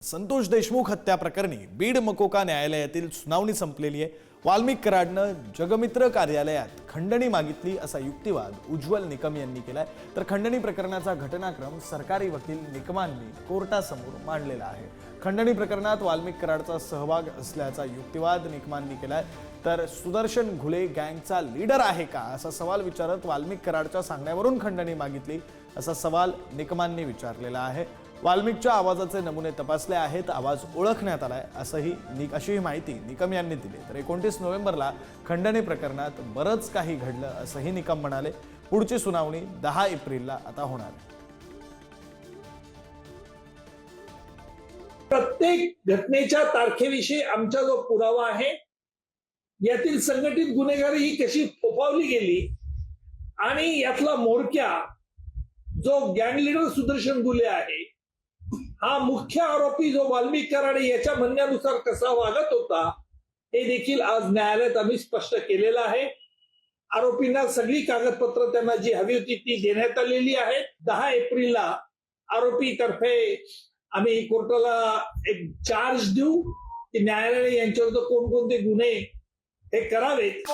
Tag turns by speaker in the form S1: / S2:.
S1: संतोष देशमुख हत्या प्रकरणी बीड मकोका न्यायालयातील सुनावणी संपलेली आहे। वाल्मिक कराडनं जगमित्र कार्यालयात खंडणी मागितली असा युक्तिवाद उज्ज्वल निकम यांनी केलाय। तर खंडणी प्रकरणाचा घटनाक्रम सरकारी वकील निकमांनी कोर्टासमोर मांडलेला आहे। खंडणी प्रकरणात वाल्मिक कराडचा सहभाग असल्याचा युक्तिवाद निकमांनी केलाय। तर सुदर्शन घुले गँगचा लीडर आहे का असा सवाल विचारत वाल्मिक कराडच्या सांगण्यावरून खंडणी मागितली असा सवाल निकमांनी विचारलेला आहे। वाल्मिकच्या आवाजाचे नमुने तपासले आहेत, आवाज ओळखण्यात आलाय अशीही माहिती निकम यांनी दिली। तर 29 नोव्हेंबरला खंडणी प्रकरणात बरंच काही घडलं असंही निकम म्हणाले। पुढची सुनावणी 10 एप्रिलला आता होणार आहे।
S2: प्रत्येक घटनेच्या तारखेविषयी आमचा जो पुरावा आहे, यातील संघटित गुन्हेगारी ही कशी फोफावली गेली आणि यातला म्होरक्या जो गँग लीडर सुदर्शन घुले आहे, हा मुख्य आरोपी जो वाल्मिक कराड याच्या म्हणण्यानुसार कसा वागत होता हे देखील आज न्यायालयात आम्ही स्पष्ट केलेलं आहे। आरोपींना सगळी कागदपत्र त्यांना जी हवी होती ती देण्यात आलेली आहेत। 10 एप्रिलला आरोपी तर्फे आम्ही कोर्टाला एक चार्ज देऊ की न्यायालयाने यांच्यावर कोणकोणते गुन्हे हे करावेत।